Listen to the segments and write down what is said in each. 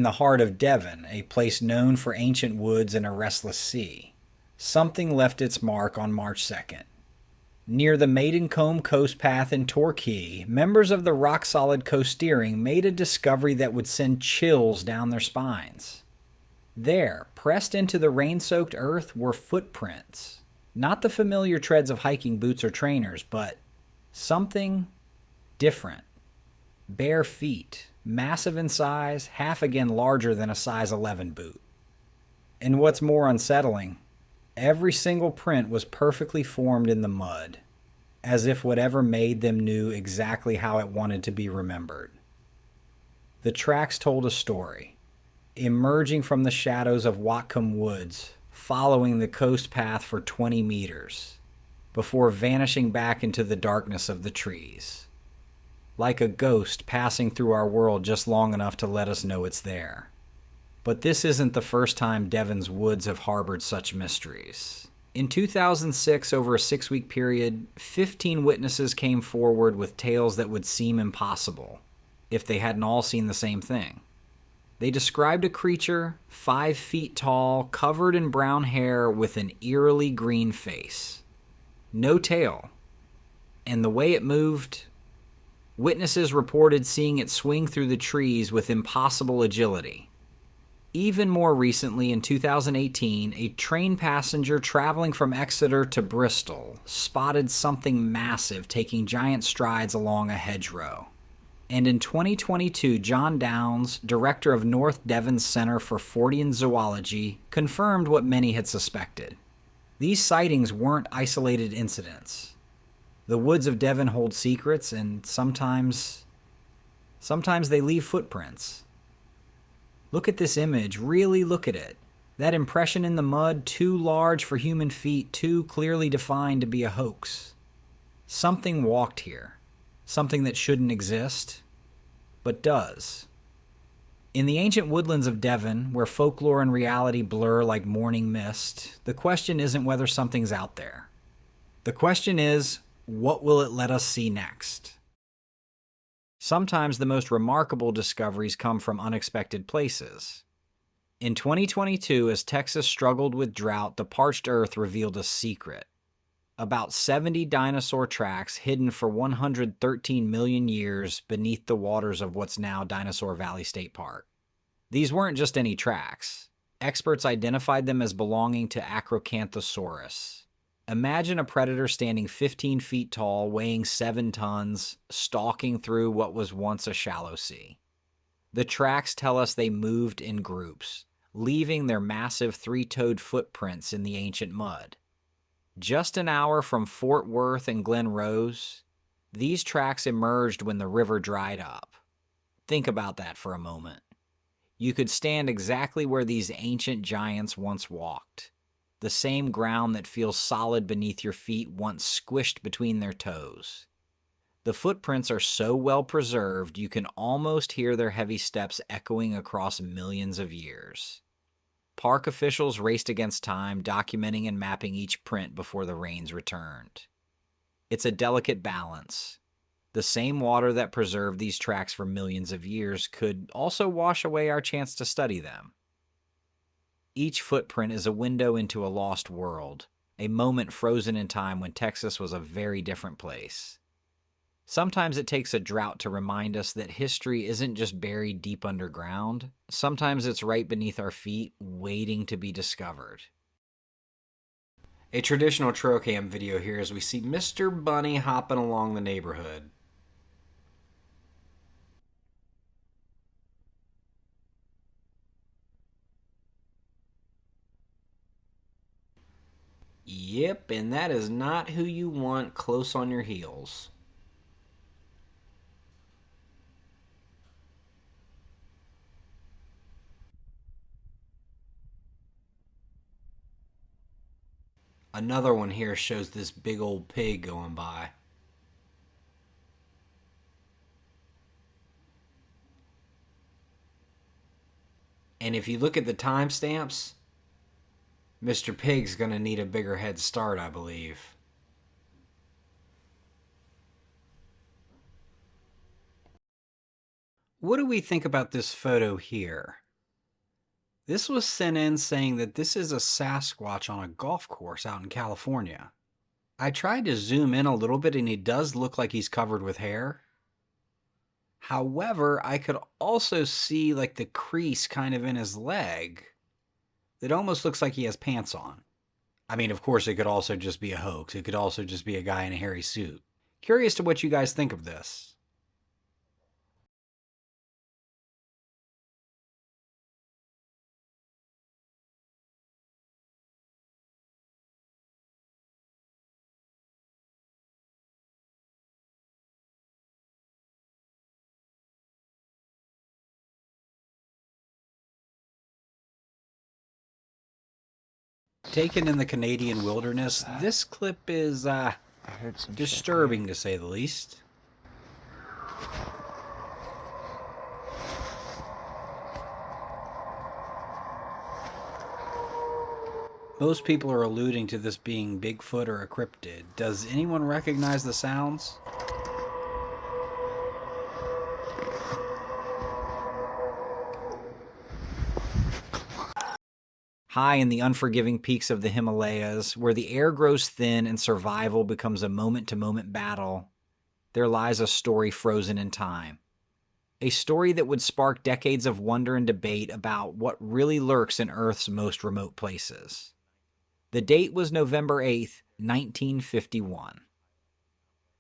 in the heart of Devon, a place known for ancient woods and a restless sea. Something left its mark on March 2nd. Near the Maidencombe Coast Path in Torquay, members of the rock-solid coasteering made a discovery that would send chills down their spines. There, pressed into the rain-soaked earth, were footprints. Not the familiar treads of hiking boots or trainers, but something different. Bare feet, massive in size, half again larger than a size 11 boot. And what's more unsettling, every single print was perfectly formed in the mud, as if whatever made them knew exactly how it wanted to be remembered. The tracks told a story, emerging from the shadows of Watcombe Woods, following the coast path for 20 meters, before vanishing back into the darkness of the trees. Like a ghost passing through our world just long enough to let us know it's there. But this isn't the first time Devon's woods have harbored such mysteries. In 2006, over a 6-week period, 15 witnesses came forward with tales that would seem impossible if they hadn't all seen the same thing. They described a creature 5 feet tall, covered in brown hair with an eerily green face. No tail. And the way it moved, witnesses reported seeing it swing through the trees with impossible agility. Even more recently, in 2018, a train passenger traveling from Exeter to Bristol spotted something massive taking giant strides along a hedgerow. And in 2022, John Downs, director of North Devon's Center for Fortean Zoology, confirmed what many had suspected. These sightings weren't isolated incidents. The woods of Devon hold secrets, and sometimes they leave footprints. Look at this image. Really look at it. That impression in the mud, too large for human feet, too clearly defined to be a hoax. Something walked here. Something that shouldn't exist, but does. In the ancient woodlands of Devon, where folklore and reality blur like morning mist, the question isn't whether something's out there. The question is, what will it let us see next? Sometimes the most remarkable discoveries come from unexpected places. In 2022, as Texas struggled with drought, the parched earth revealed a secret. About 70 dinosaur tracks hidden for 113 million years beneath the waters of what's now Dinosaur Valley State Park. These weren't just any tracks. Experts identified them as belonging to Acrocanthosaurus. Imagine a predator standing 15 feet tall, weighing 7 tons, stalking through what was once a shallow sea. The tracks tell us they moved in groups, leaving their massive 3-toed footprints in the ancient mud. Just an hour from Fort Worth and Glen Rose, these tracks emerged when the river dried up. Think about that for a moment. You could stand exactly where these ancient giants once walked. The same ground that feels solid beneath your feet once squished between their toes. The footprints are so well preserved you can almost hear their heavy steps echoing across millions of years. Park officials raced against time, documenting and mapping each print before the rains returned. It's a delicate balance. The same water that preserved these tracks for millions of years could also wash away our chance to study them. Each footprint is a window into a lost world, a moment frozen in time when Texas was a very different place. Sometimes it takes a drought to remind us that history isn't just buried deep underground. Sometimes it's right beneath our feet, waiting to be discovered. A traditional Trailcam video here as we see Mr. Bunny hopping along the neighborhood. Yep, and that is not who you want close on your heels. Another one here shows this big old pig going by. And if you look at the timestamps, Mr. Pig's gonna need a bigger head start, I believe. What do we think about this photo here? This was sent in saying that this is a Sasquatch on a golf course out in California. I tried to zoom in a little bit and he does look like he's covered with hair. However, I could also see like the crease kind of in his leg. It almost looks like he has pants on. I mean, of course, it could also just be a hoax. It could also just be a guy in a hairy suit. Curious to what you guys think of this. Taken in the Canadian wilderness, this clip is disturbing to say the least. Most people are alluding to this being Bigfoot or a cryptid. Does anyone recognize the sounds? High in the unforgiving peaks of the Himalayas, where the air grows thin and survival becomes a moment-to-moment battle, there lies a story frozen in time. A story that would spark decades of wonder and debate about what really lurks in Earth's most remote places. The date was November 8th, 1951.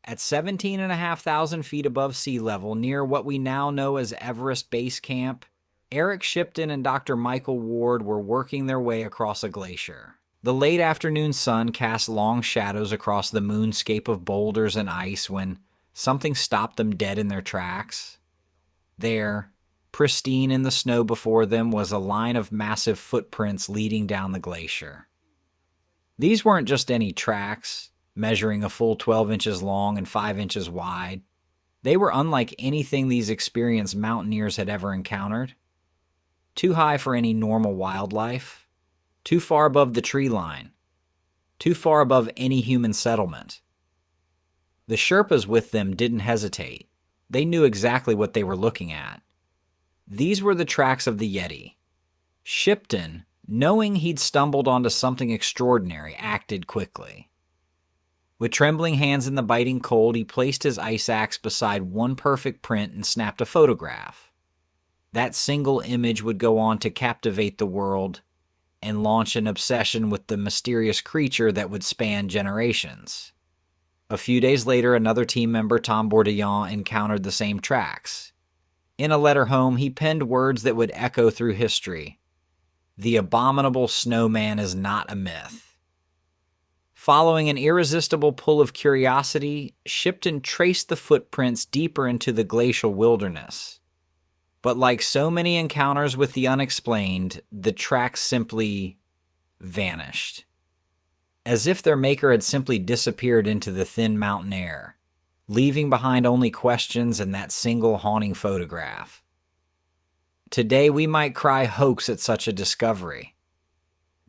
At 17,500 feet above sea level, near what we now know as Everest Base Camp, Eric Shipton and Dr. Michael Ward were working their way across a glacier. The late afternoon sun cast long shadows across the moonscape of boulders and ice when something stopped them dead in their tracks. There, pristine in the snow before them, was a line of massive footprints leading down the glacier. These weren't just any tracks, measuring a full 12 inches long and 5 inches wide. They were unlike anything these experienced mountaineers had ever encountered. Too high for any normal wildlife, too far above the tree line, too far above any human settlement. The Sherpas with them didn't hesitate. They knew exactly what they were looking at. These were the tracks of the Yeti. Shipton, knowing he'd stumbled onto something extraordinary, acted quickly. With trembling hands in the biting cold, he placed his ice axe beside one perfect print and snapped a photograph. That single image would go on to captivate the world and launch an obsession with the mysterious creature that would span generations. A few days later, another team member, Tom Bourdillon, encountered the same tracks. In a letter home, he penned words that would echo through history. The abominable snowman is not a myth. Following an irresistible pull of curiosity, Shipton traced the footprints deeper into the glacial wilderness. But like so many encounters with the unexplained, the tracks simply vanished. As if their maker had simply disappeared into the thin mountain air, leaving behind only questions and that single haunting photograph. Today we might cry hoax at such a discovery.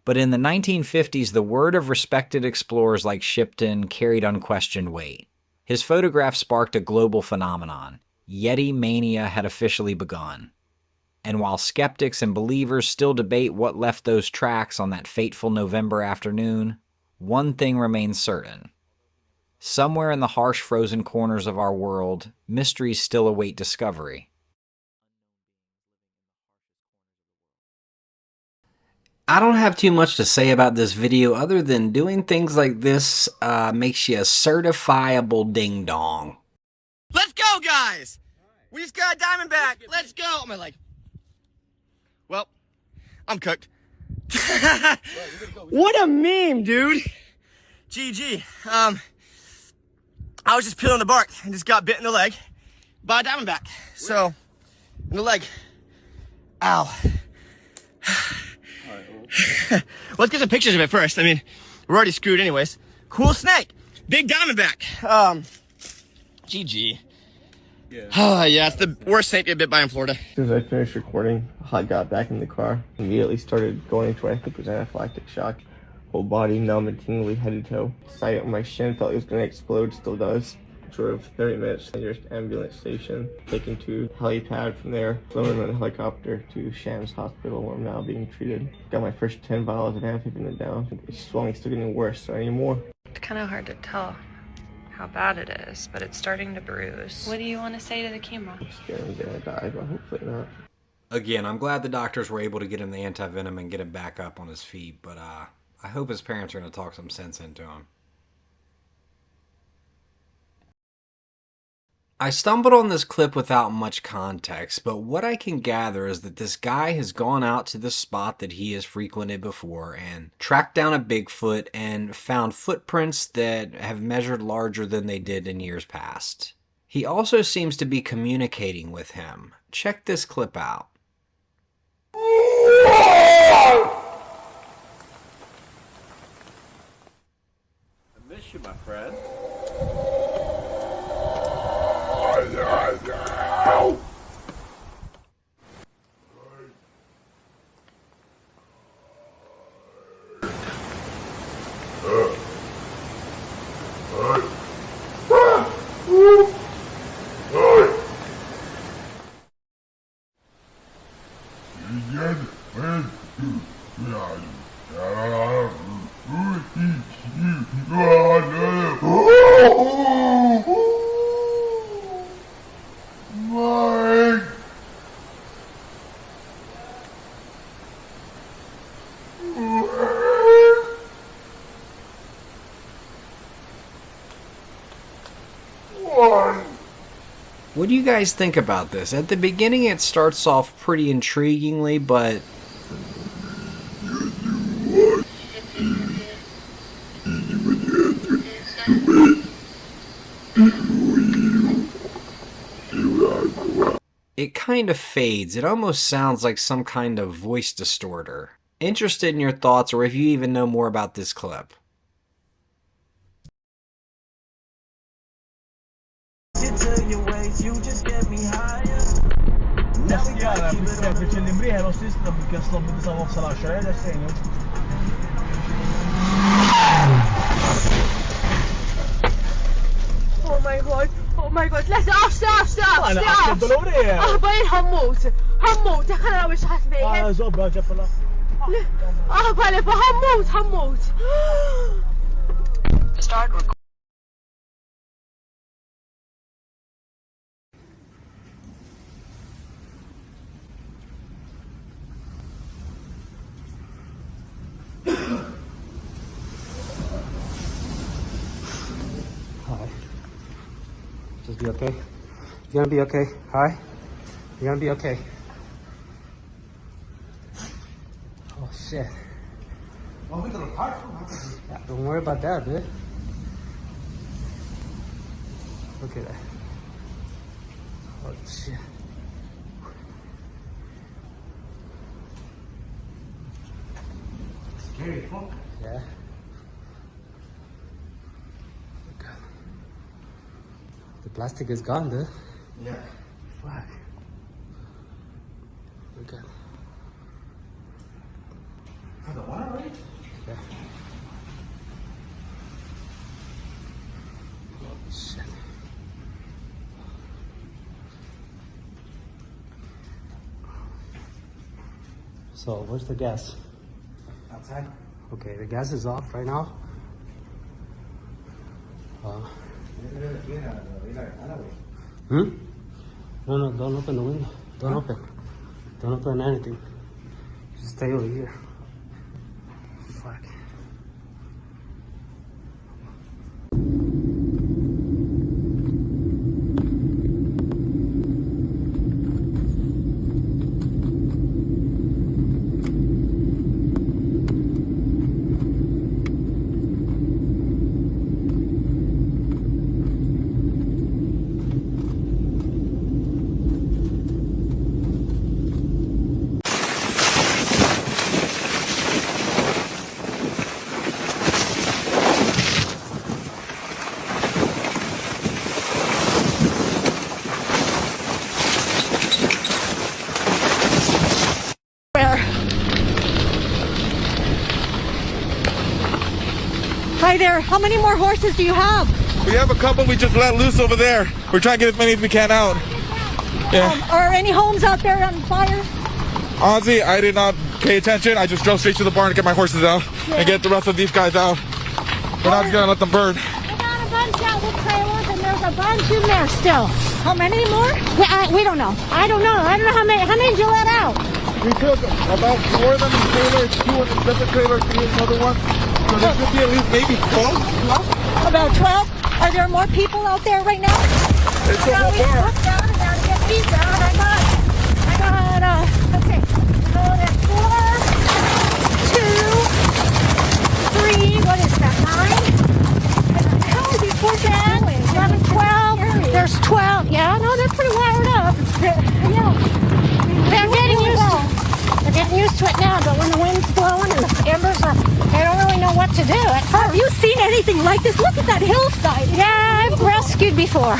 But in the 1950s, the word of respected explorers like Shipton carried unquestioned weight. His photograph sparked a global phenomenon. Yeti mania had officially begun. And while skeptics and believers still debate what left those tracks on that fateful November afternoon, one thing remains certain. Somewhere in the harsh frozen corners of our world, mysteries still await discovery. I don't have too much to say about this video other than doing things like this makes you a certifiable ding-dong. Let's go, guys! We just got a diamondback. Let's go! Oh, my leg. Well, I'm cooked. What a meme, dude! GG. I was just peeling the bark and just got bit in the leg by a diamondback. So, in the leg. Ow. Let's get some pictures of it first. I mean, we're already screwed anyways. Cool snake. Big diamondback. GG. Yeah. Yeah, it's the worst snake to get bit by in Florida. As soon as I finished recording, I got back in the car. Immediately started going into what I think was anaphylactic shock. Whole body numb and tingly head to toe. Sight on my shin felt like it was going to explode, still does. Drove 30 minutes to the nearest ambulance station, taken to helipad from there, flown on a helicopter to Shams Hospital where I'm now being treated. Got my first 10 vials of amphetamine down. The swelling's still getting worse, so I need more. It's kind of hard to tell how bad it is, but it's starting to bruise. What do you want to say to the camera? I'm scared I'm gonna die, but hopefully not. Again, I'm glad the doctors were able to get him the anti-venom and get him back up on his feet, but I hope his parents are going to talk some sense into him. I stumbled on this clip without much context, but what I can gather is that this guy has gone out to the spot that he has frequented before and tracked down a Bigfoot and found footprints that have measured larger than they did in years past. He also seems to be communicating with him. Check this clip out. I miss you, my friend. What do you guys think about this? At the beginning it starts off pretty intriguingly, but it kind of fades. It almost sounds like some kind of voice distorter. Interested in your thoughts or if you even know more about this clip. Oh my god, لا stop أنا باين هموت خلنا مش هتبين زوبا جبلا بالي هموت Start recording. Just be okay. You're gonna be okay. Hi. You're gonna be okay. Oh shit. Yeah, don't worry about that, dude. Look at that. Oh shit. Scary, fuck. Yeah. The plastic is gone, dude. Yeah. Fuck. Look at. The one already? Yeah. Oh shit. So where's the gas? Outside? Okay, the gas is off right now. Hmm? No, don't open the window. Don't open. Don't open anything. Just stay over here. Fuck. Hi there, how many more horses do you have? We have a couple we just let loose over there. We're trying to get as many as we can out. Yeah. Are any homes out there on fire? Honestly, I did not pay attention. I just drove straight to the barn to get my horses out and get the rest of these guys out. We're not just gonna let them burn. We got a bunch out with trailers and there's a bunch in there still. How many more? We don't know. I don't know how many. How many did you let out? We took about 4 of them in trailers, 2 in a separate trailer, 3 in another one. So there should be at least maybe 12. About 12. Are there more people out there right now? It's a whole bar. Let's get these out. I got, let's see. There's 4, 2, 3, what is that, 9? How many before 10? 11, 12. There's 12. Yeah, no, they're pretty wired up. They're getting used to it. They're getting used to it now, but when the wind's blowing and the embers are, they don't really know what to do. Have you seen anything like this? Look at that hillside. Yeah, I've rescued before.